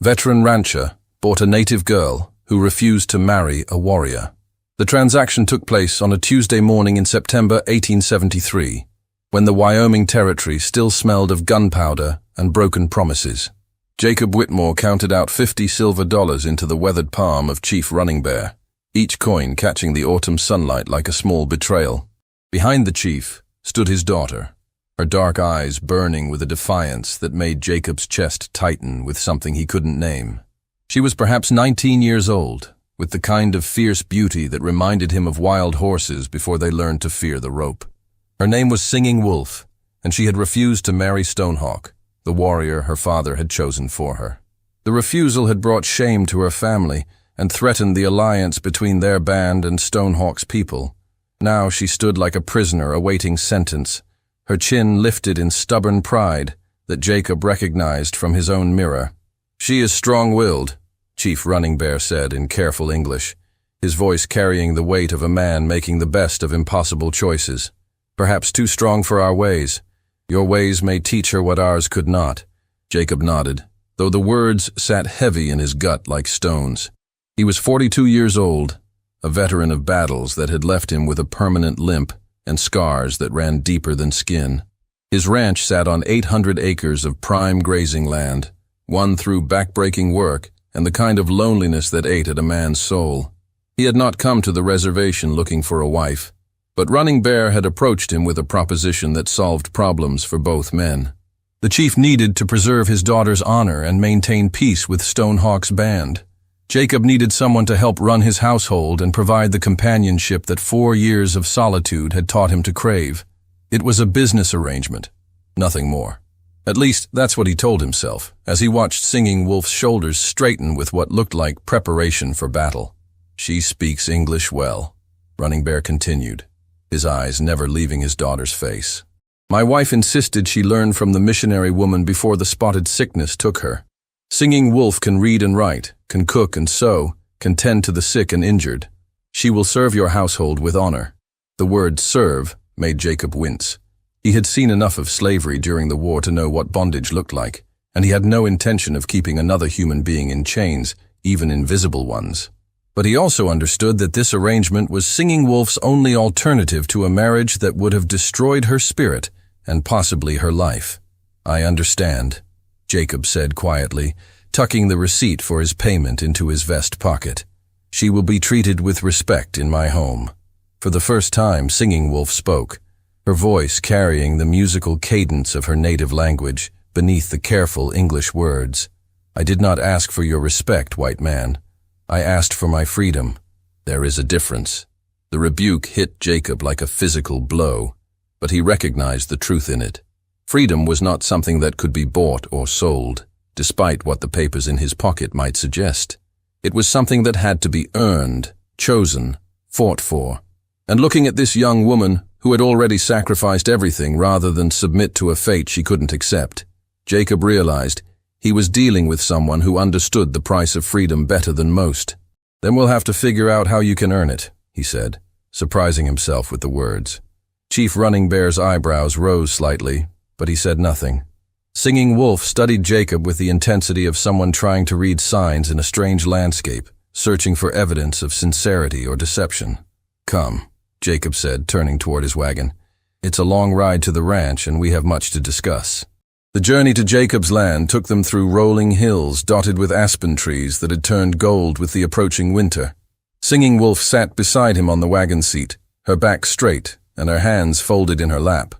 veteran rancher, bought a native girl who refused to marry a warrior. The transaction took place on a Tuesday morning in September 1873, when the Wyoming Territory still smelled of gunpowder and broken promises. Jacob Whitmore counted out $50 silver into the weathered palm of Chief Running Bear, each coin catching the autumn sunlight like a small betrayal. Behind the chief stood his daughter, her dark eyes burning with a defiance that made Jacob's chest tighten with something he couldn't name. She was perhaps 19 years old, with the kind of fierce beauty that reminded him of wild horses before they learned to fear the rope. Her name was Singing Wolf, and she had refused to marry Stonehawk, the warrior her father had chosen for her. The refusal had brought shame to her family and threatened the alliance between their band and Stonehawk's people. Now she stood like a prisoner awaiting sentence, her chin lifted in stubborn pride that Jacob recognized from his own mirror. "She is strong-willed," Chief Running Bear said in careful English, his voice carrying the weight of a man making the best of impossible choices. "Perhaps too strong for our ways. Your ways may teach her what ours could not." Jacob nodded, though the words sat heavy in his gut like stones. He was 42 years old, a veteran of battles that had left him with a permanent limp and scars that ran deeper than skin. His ranch sat on 800 acres of prime grazing land, won through backbreaking work and the kind of loneliness that ate at a man's soul. He had not come to the reservation looking for a wife, but Running Bear had approached him with a proposition that solved problems for both men. The chief needed to preserve his daughter's honor and maintain peace with Stonehawk's band. Jacob needed someone to help run his household and provide the companionship that 4 years of solitude had taught him to crave. It was a business arrangement, nothing more. At least, that's what he told himself, as he watched Singing Wolf's shoulders straighten with what looked like preparation for battle. "She speaks English well," Running Bear continued, his eyes never leaving his daughter's face. "My wife insisted she learn from the missionary woman before the spotted sickness took her. Singing Wolf can read and write, can cook and sew, can tend to the sick and injured. She will serve your household with honor." The word serve made Jacob wince. He had seen enough of slavery during the war to know what bondage looked like, and he had no intention of keeping another human being in chains, even invisible ones. But he also understood that this arrangement was Singing Wolf's only alternative to a marriage that would have destroyed her spirit and possibly her life. "I understand," Jacob said quietly, tucking the receipt for his payment into his vest pocket. "She will be treated with respect in my home." For the first time, Singing Wolf spoke, her voice carrying the musical cadence of her native language beneath the careful English words. "I did not ask for your respect, white man. I asked for my freedom. There is a difference." The rebuke hit Jacob like a physical blow, but he recognized the truth in it. Freedom was not something that could be bought or sold, despite what the papers in his pocket might suggest. It was something that had to be earned, chosen, fought for. And looking at this young woman, who had already sacrificed everything rather than submit to a fate she couldn't accept, Jacob realized he was dealing with someone who understood the price of freedom better than most. "Then we'll have to figure out how you can earn it," he said, surprising himself with the words. Chief Running Bear's eyebrows rose slightly, but he said nothing. Singing Wolf studied Jacob with the intensity of someone trying to read signs in a strange landscape, searching for evidence of sincerity or deception. "Come," Jacob said, turning toward his wagon. "It's a long ride to the ranch, and we have much to discuss." The journey to Jacob's land took them through rolling hills dotted with aspen trees that had turned gold with the approaching winter. Singing Wolf sat beside him on the wagon seat, her back straight and her hands folded in her lap.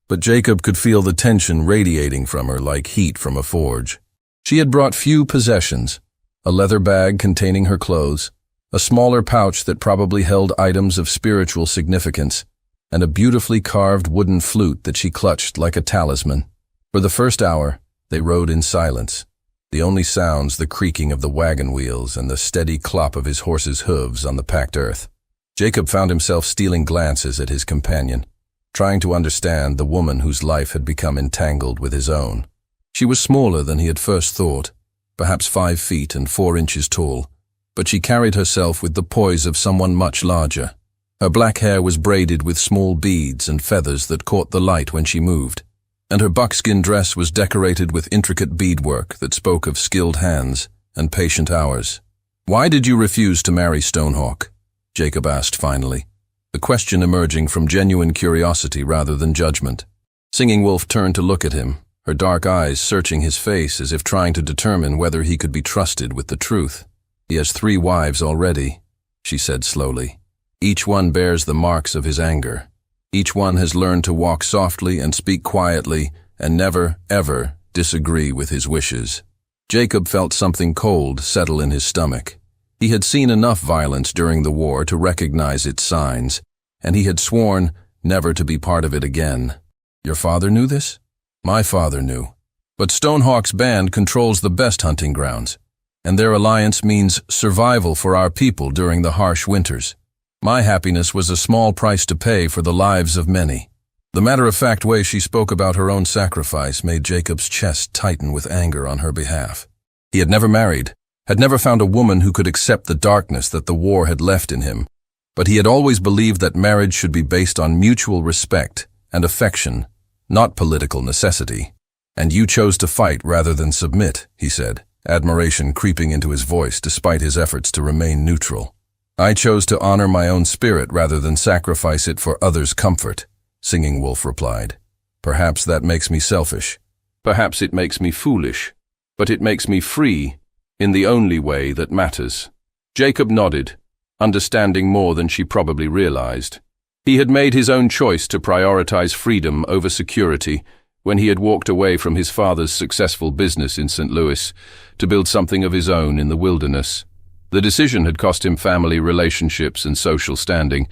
But Jacob could feel the tension radiating from her like heat from a forge. She had brought few possessions: a leather bag containing her clothes, a smaller pouch that probably held items of spiritual significance, and a beautifully carved wooden flute that she clutched like a talisman. For the first hour, they rode in silence, the only sounds the creaking of the wagon wheels and the steady clop of his horse's hooves on the packed earth. Jacob found himself stealing glances at his companion, trying to understand the woman whose life had become entangled with his own. She was smaller than he had first thought, perhaps 5 feet and 4 inches tall, but she carried herself with the poise of someone much larger. Her black hair was braided with small beads and feathers that caught the light when she moved. and her buckskin dress was decorated with intricate beadwork that spoke of skilled hands and patient hours. "Why did you refuse to marry Stonehawk?" Jacob asked finally, the question emerging from genuine curiosity rather than judgment. Singing Wolf turned to look at him, her dark eyes searching his face as if trying to determine whether he could be trusted with the truth. "He has 3 wives already," she said slowly. "Each one bears the marks of his anger. Each one has learned to walk softly and speak quietly and never, ever disagree with his wishes." Jacob felt something cold settle in his stomach. He had seen enough violence during the war to recognize its signs, and he had sworn never to be part of it again. "Your father knew this?" "My father knew. But Stonehawk's band controls the best hunting grounds, and their alliance means survival for our people during the harsh winters. My happiness was a small price to pay for the lives of many." The matter-of-fact way she spoke about her own sacrifice made Jacob's chest tighten with anger on her behalf. He had never married, had never found a woman who could accept the darkness that the war had left in him, but he had always believed that marriage should be based on mutual respect and affection, not political necessity. "And you chose to fight rather than submit," he said, admiration creeping into his voice despite his efforts to remain neutral. "I chose to honor my own spirit rather than sacrifice it for others' comfort," Singing Wolf replied. "Perhaps that makes me selfish. Perhaps it makes me foolish. But it makes me free, in the only way that matters." Jacob nodded, understanding more than she probably realized. He had made his own choice to prioritize freedom over security when he had walked away from his father's successful business in St. Louis to build something of his own in the wilderness. The decision had cost him family relationships and social standing,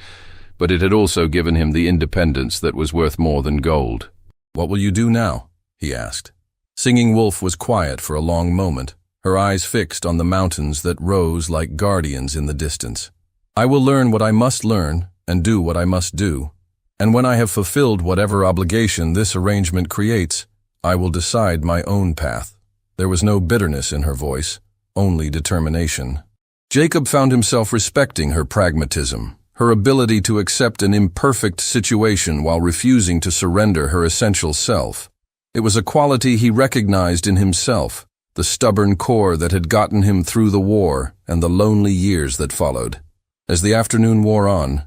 but it had also given him the independence that was worth more than gold. "What will you do now?" he asked. Singing Wolf was quiet for a long moment, her eyes fixed on the mountains that rose like guardians in the distance. "I will learn what I must learn and do what I must do, and when I have fulfilled whatever obligation this arrangement creates, I will decide my own path." There was no bitterness in her voice, only determination. Jacob found himself respecting her pragmatism, her ability to accept an imperfect situation while refusing to surrender her essential self. It was a quality he recognized in himself, the stubborn core that had gotten him through the war and the lonely years that followed. As the afternoon wore on,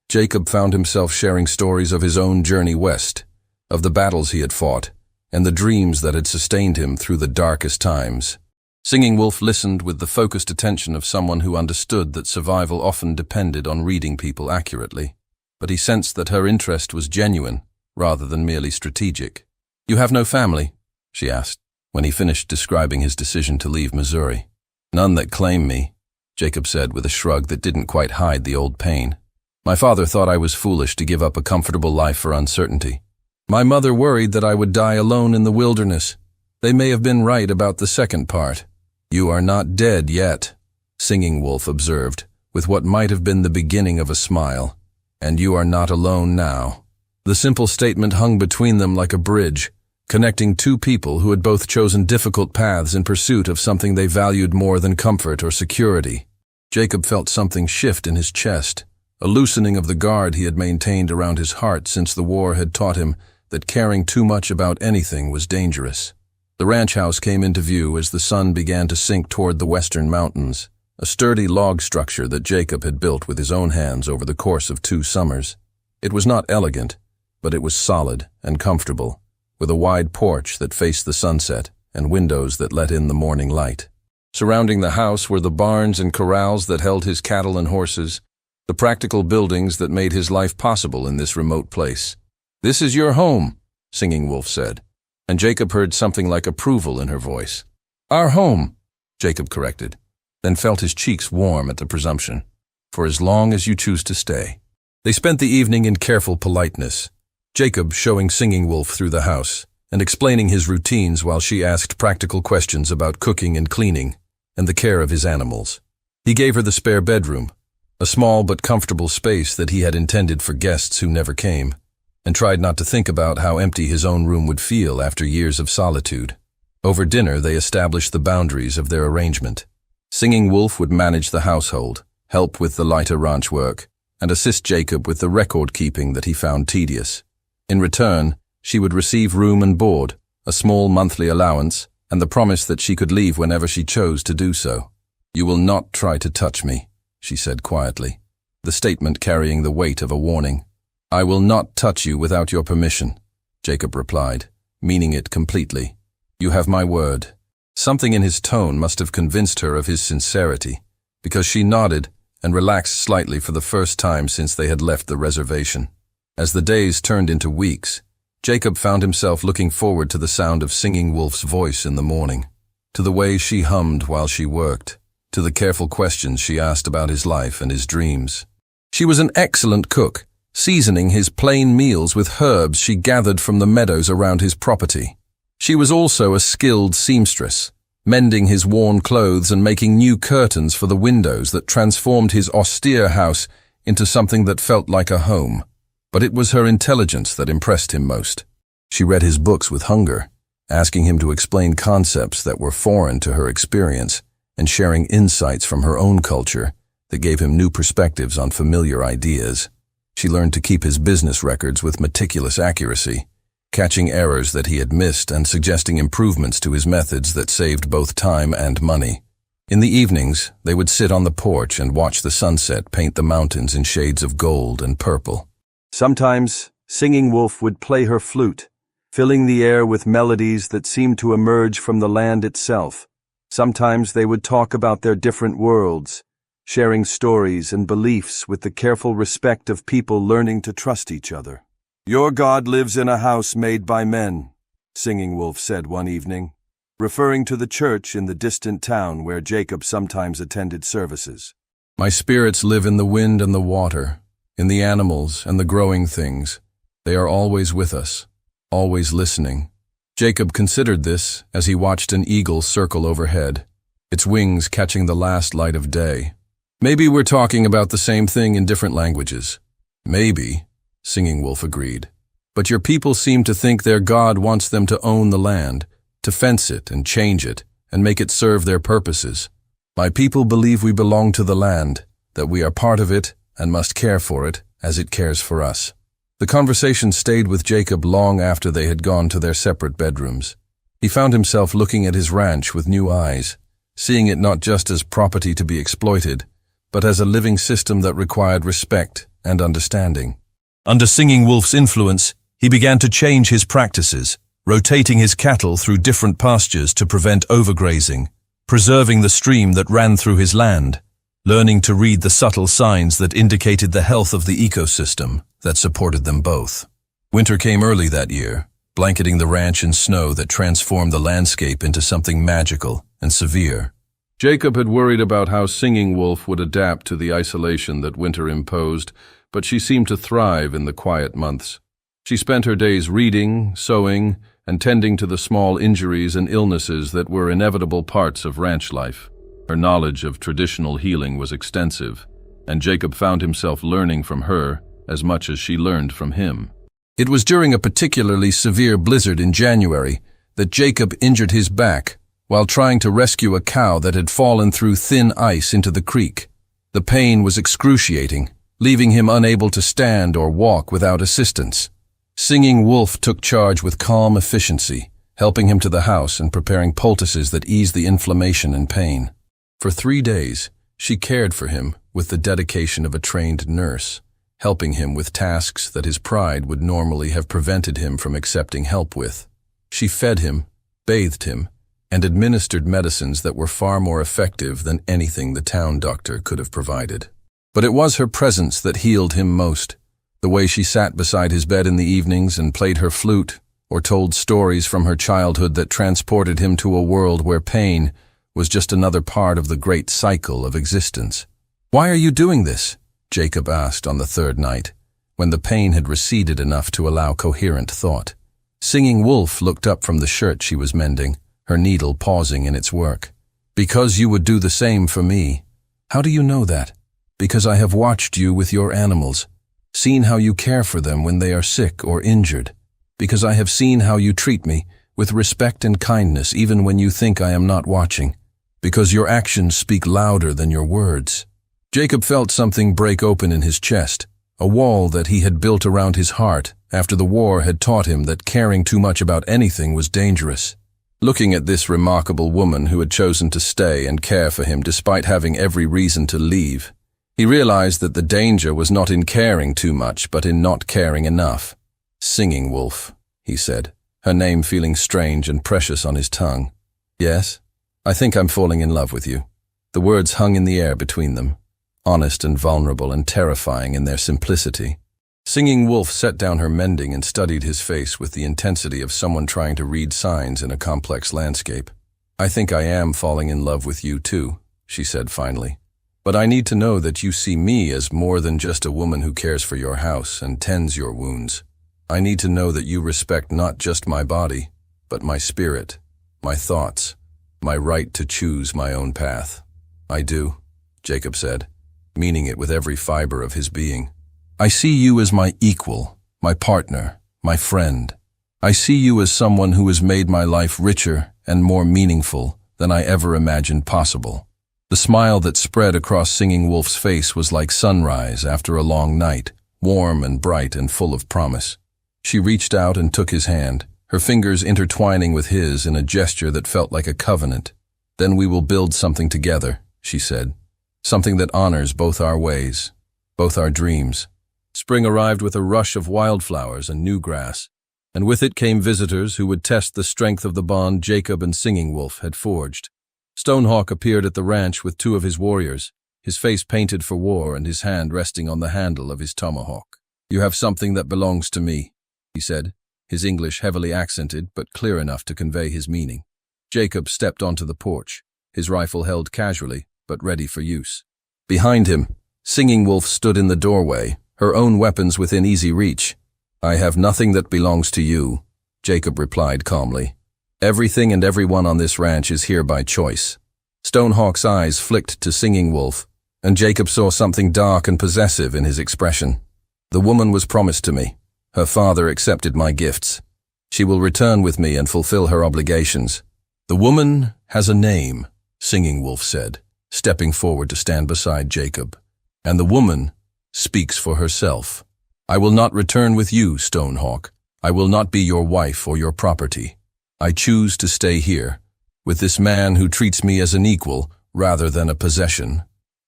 Jacob found himself sharing stories of his own journey west, of the battles he had fought, and the dreams that had sustained him through the darkest times. Singing Wolf listened with the focused attention of someone who understood that survival often depended on reading people accurately, but he sensed that her interest was genuine rather than merely strategic. "You have no family?" she asked, when he finished describing his decision to leave Missouri. "None that claim me," Jacob said with a shrug that didn't quite hide the old pain. "My father thought I was foolish to give up a comfortable life for uncertainty. My mother worried that I would die alone in the wilderness. They may have been right about the second part." "You are not dead yet," Singing Wolf observed, with what might have been the beginning of a smile. "And you are not alone now." The simple statement hung between them like a bridge, connecting two people who had both chosen difficult paths in pursuit of something they valued more than comfort or security. Jacob felt something shift in his chest, a loosening of the guard he had maintained around his heart since the war had taught him that caring too much about anything was dangerous. The ranch house came into view as the sun began to sink toward the western mountains, a sturdy log structure that Jacob had built with his own hands over the course of 2 summers. It was not elegant, but it was solid and comfortable, with a wide porch that faced the sunset and windows that let in the morning light. Surrounding the house were the barns and corrals that held his cattle and horses, the practical buildings that made his life possible in this remote place. "This is your home," Singing Wolf said, and Jacob heard something like approval in her voice. "Our home," Jacob corrected, then felt his cheeks warm at the presumption. "For as long as you choose to stay." They spent the evening in careful politeness, Jacob showing Singing Wolf through the house and explaining his routines while she asked practical questions about cooking and cleaning and the care of his animals. He gave her the spare bedroom, a small but comfortable space that he had intended for guests who never came, and tried not to think about how empty his own room would feel after years of solitude. Over dinner, they established the boundaries of their arrangement. Singing Wolf would manage the household, help with the lighter ranch work, and assist Jacob with the record-keeping that he found tedious. In return, She would receive room and board, a small monthly allowance, and the promise that she could leave whenever she chose to do so. "You will not try to touch me," she said quietly, the statement carrying the weight of a warning. "I will not touch you without your permission," Jacob replied, meaning it completely. "You have my word." Something in his tone must have convinced her of his sincerity, because she nodded and relaxed slightly for the first time since they had left the reservation. As the days turned into weeks, Jacob found himself looking forward to the sound of Singing Wolf's voice in the morning, to the way she hummed while she worked, to the careful questions she asked about his life and his dreams. She was an excellent cook, seasoning his plain meals with herbs she gathered from the meadows around his property. She was also a skilled seamstress, mending his worn clothes and making new curtains for the windows that transformed his austere house into something that felt like a home. But it was her intelligence that impressed him most. She read his books with hunger, asking him to explain concepts that were foreign to her experience and sharing insights from her own culture that gave him new perspectives on familiar ideas. She learned to keep his business records with meticulous accuracy, catching errors that he had missed and suggesting improvements to his methods that saved both time and money. In the evenings, they would sit on the porch and watch the sunset paint the mountains in shades of gold and purple. Sometimes, Singing Wolf would play her flute, filling the air with melodies that seemed to emerge from the land itself. Sometimes they would talk about their different worlds, sharing stories and beliefs with the careful respect of people learning to trust each other. "Your God lives in a house made by men," Singing Wolf said one evening, referring to the church in the distant town where Jacob sometimes attended services. "My spirits live in the wind and the water, in the animals and the growing things. They are always with us, always listening." Jacob considered this as he watched an eagle circle overhead, its wings catching the last light of day. "Maybe we're talking about the same thing in different languages." "Maybe," Singing Wolf agreed. "But your people seem to think their God wants them to own the land, to fence it and change it, and make it serve their purposes. My people believe we belong to the land, that we are part of it and must care for it as it cares for us." The conversation stayed with Jacob long after they had gone to their separate bedrooms. He found himself looking at his ranch with new eyes, seeing it not just as property to be exploited, but as a living system that required respect and understanding. Under Singing Wolf's influence, he began to change his practices, rotating his cattle through different pastures to prevent overgrazing, preserving the stream that ran through his land, learning to read the subtle signs that indicated the health of the ecosystem that supported them both. Winter came early that year, blanketing the ranch in snow that transformed the landscape into something magical and severe. Jacob had worried about how Singing Wolf would adapt to the isolation that winter imposed, but she seemed to thrive in the quiet months. She spent her days reading, sewing, and tending to the small injuries and illnesses that were inevitable parts of ranch life. Her knowledge of traditional healing was extensive, and Jacob found himself learning from her as much as she learned from him. It was during a particularly severe blizzard in January that Jacob injured his back while trying to rescue a cow that had fallen through thin ice into the creek. The pain was excruciating, leaving him unable to stand or walk without assistance. Singing Wolf took charge with calm efficiency, helping him to the house and preparing poultices that eased the inflammation and pain. For 3 days, she cared for him with the dedication of a trained nurse, helping him with tasks that his pride would normally have prevented him from accepting help with. She fed him, bathed him, and administered medicines that were far more effective than anything the town doctor could have provided. But it was her presence that healed him most. The way she sat beside his bed in the evenings and played her flute, or told stories from her childhood that transported him to a world where pain was just another part of the great cycle of existence. "Why are you doing this?" Jacob asked on the 3rd night, when the pain had receded enough to allow coherent thought. Singing Wolf looked up from the shirt she was mending, her needle pausing in its work. "Because you would do the same for me." "How do you know that?" "Because I have watched you with your animals, seen how you care for them when they are sick or injured. Because I have seen how you treat me, with respect and kindness even when you think I am not watching. Because your actions speak louder than your words." Jacob felt something break open in his chest, a wall that he had built around his heart after the war had taught him that caring too much about anything was dangerous. Looking at this remarkable woman who had chosen to stay and care for him despite having every reason to leave, he realized that the danger was not in caring too much, but in not caring enough. "Singing Wolf," he said, her name feeling strange and precious on his tongue. "Yes, I think I'm falling in love with you." The words hung in the air between them, honest and vulnerable and terrifying in their simplicity. Singing Wolf set down her mending and studied his face with the intensity of someone trying to read signs in a complex landscape. "I think I am falling in love with you too," she said finally. "But I need to know that you see me as more than just a woman who cares for your house and tends your wounds. I need to know that you respect not just my body, but my spirit, my thoughts, my right to choose my own path." "I do," Jacob said, meaning it with every fiber of his being. "I see you as my equal, my partner, my friend. I see you as someone who has made my life richer and more meaningful than I ever imagined possible." The smile that spread across Singing Wolf's face was like sunrise after a long night, warm and bright and full of promise. She reached out and took his hand, her fingers intertwining with his in a gesture that felt like a covenant. "Then we will build something together," she said. "Something that honors both our ways, both our dreams." Spring arrived with a rush of wildflowers and new grass, and with it came visitors who would test the strength of the bond Jacob and Singing Wolf had forged. Stonehawk appeared at the ranch with 2 of his warriors, his face painted for war and his hand resting on the handle of his tomahawk. "You have something that belongs to me," he said, his English heavily accented but clear enough to convey his meaning. Jacob stepped onto the porch, his rifle held casually but ready for use. Behind him, Singing Wolf stood in the doorway, her own weapons within easy reach. "I have nothing that belongs to you," Jacob replied calmly. "Everything and everyone on this ranch is here by choice." Stonehawk's eyes flicked to Singing Wolf, and Jacob saw something dark and possessive in his expression. "The woman was promised to me. Her father accepted my gifts. She will return with me and fulfill her obligations." "The woman has a name," Singing Wolf said, stepping forward to stand beside Jacob. "And the woman speaks for herself. I will not return with you, Stonehawk. I will not be your wife or your property. I choose to stay here, with this man who treats me as an equal rather than a possession."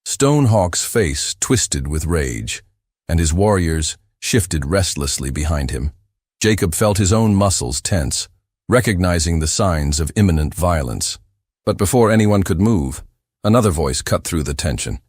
Stonehawk's face twisted with rage, and his warriors shifted restlessly behind him. Jacob felt his own muscles tense, recognizing the signs of imminent violence. But before anyone could move, another voice cut through the tension.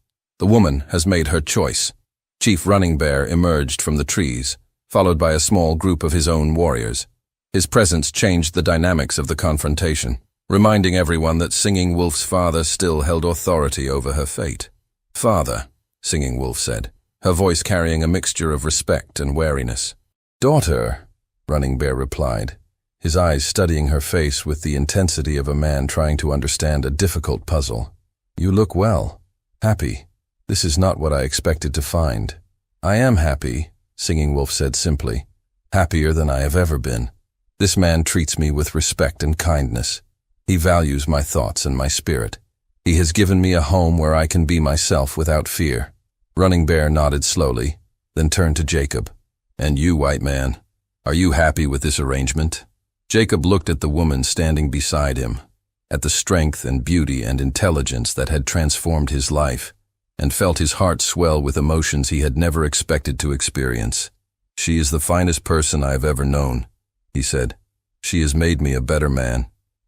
"The woman has made her choice." Chief Running Bear emerged from the trees, followed by a small group of his own warriors. His presence changed the dynamics of the confrontation, reminding everyone that Singing Wolf's father still held authority over her fate. "Father," Singing Wolf said, her voice carrying a mixture of respect and wariness. "Daughter," Running Bear replied, his eyes studying her face with the intensity of a man trying to understand a difficult puzzle. "You look well, happy. This is not what I expected to find." "I am happy," Singing Wolf said simply, "happier than I have ever been. This man treats me with respect and kindness. He values my thoughts and my spirit. He has given me a home where I can be myself without fear." Running Bear nodded slowly, then turned to Jacob. "And you, white man, are you happy with this arrangement?" Jacob looked at the woman standing beside him, at the strength and beauty and intelligence that had transformed his life, and felt his heart swell with emotions he had never expected to experience. "She is the finest person I have ever known," he said. "She has made me a better man,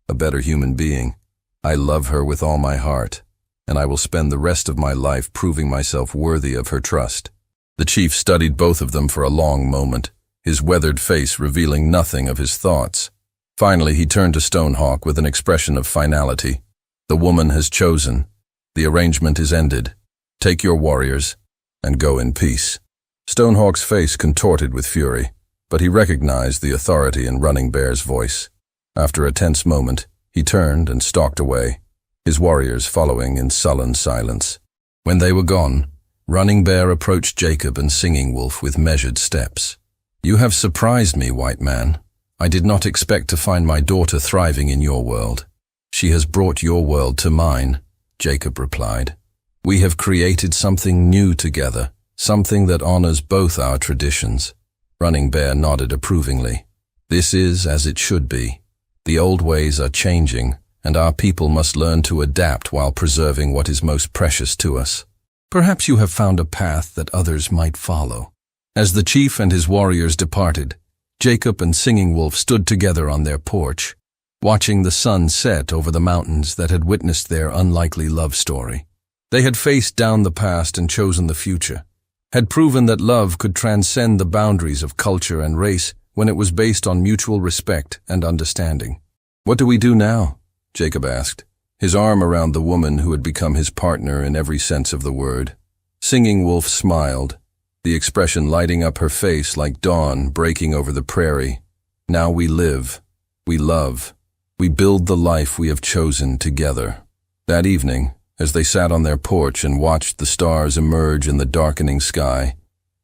a better human being. I love her with all my heart, and I will spend the rest of my life proving myself worthy of her trust." The chief studied both of them for a long moment, his weathered face revealing nothing of his thoughts. Finally, he turned to Stonehawk with an expression of finality. "The woman has chosen. The arrangement is ended. Take your warriors and go in peace." Stonehawk's face contorted with fury, but he recognized the authority in Running Bear's voice. After a tense moment, he turned and stalked away, his warriors following in sullen silence. When they were gone, Running Bear approached Jacob and Singing Wolf with measured steps. "You have surprised me, white man. I did not expect to find my daughter thriving in your world." "She has brought your world to mine," Jacob replied. "We have created something new together, something that honors both our traditions. Running Bear nodded approvingly. This is as it should be. The old ways are changing, and our people must learn to adapt while preserving what is most precious to us. Perhaps you have found a path that others might follow. As the chief and his warriors departed, Jacob and Singing Wolf stood together on their porch, watching the sun set over the mountains that had witnessed their unlikely love story. They had faced down the past and chosen the future, had proven that love could transcend the boundaries of culture and race when it was based on mutual respect and understanding. "What do we do now?" Jacob asked, his arm around the woman who had become his partner in every sense of the word. Singing Wolf smiled, the expression lighting up her face like dawn breaking over the prairie. "Now we live, we love, we build the life we have chosen together." That evening, as they sat on their porch and watched the stars emerge in the darkening sky,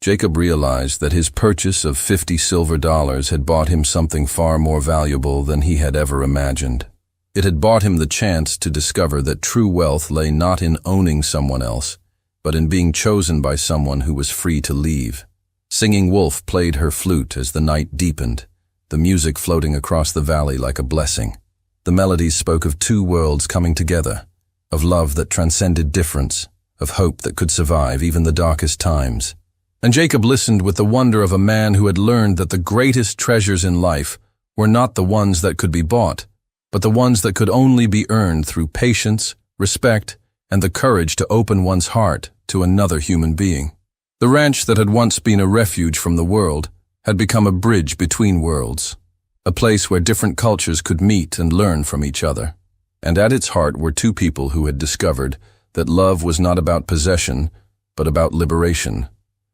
Jacob realized that his purchase of $50 silver had bought him something far more valuable than he had ever imagined. It had bought him the chance to discover that true wealth lay not in owning someone else, but in being chosen by someone who was free to leave. Singing Wolf played her flute as the night deepened, the music floating across the valley like a blessing. The melodies spoke of two worlds coming together, of love that transcended difference, of hope that could survive even the darkest times. And Jacob listened with the wonder of a man who had learned that the greatest treasures in life were not the ones that could be bought, but the ones that could only be earned through patience, respect, and the courage to open one's heart to another human being. The ranch that had once been a refuge from the world had become a bridge between worlds, a place where different cultures could meet and learn from each other. And at its heart were two people who had discovered that love was not about possession, but about liberation,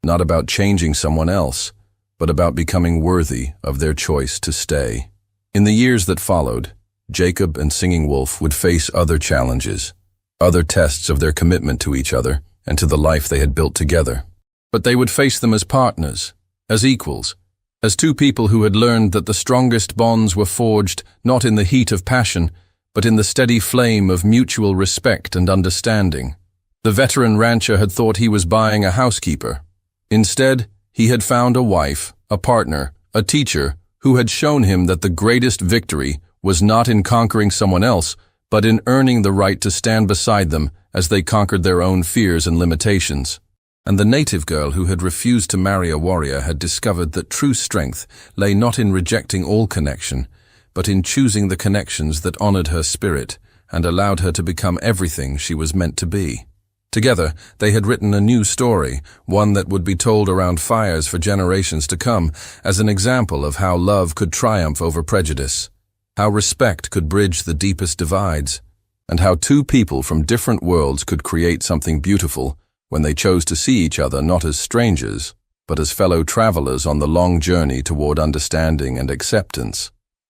not about changing someone else, but about becoming worthy of their choice to stay. In the years that followed, Jacob and Singing Wolf would face other challenges, other tests of their commitment to each other and to the life they had built together. But they would face them as partners, as equals, as two people who had learned that the strongest bonds were forged not in the heat of passion, but in the steady flame of mutual respect and understanding. The veteran rancher had thought he was buying a housekeeper. Instead, he had found a wife, a partner, a teacher who had shown him that the greatest victory was not in conquering someone else, but in earning the right to stand beside them as they conquered their own fears and limitations. And the native girl who had refused to marry a warrior had discovered that true strength lay not in rejecting all connection, but in choosing the connections that honored her spirit and allowed her to become everything she was meant to be. Together, they had written a new story, one that would be told around fires for generations to come, as an example of how love could triumph over prejudice, how respect could bridge the deepest divides, and how two people from different worlds could create something beautiful when they chose to see each other not as strangers, but as fellow travelers on the long journey toward understanding and acceptance.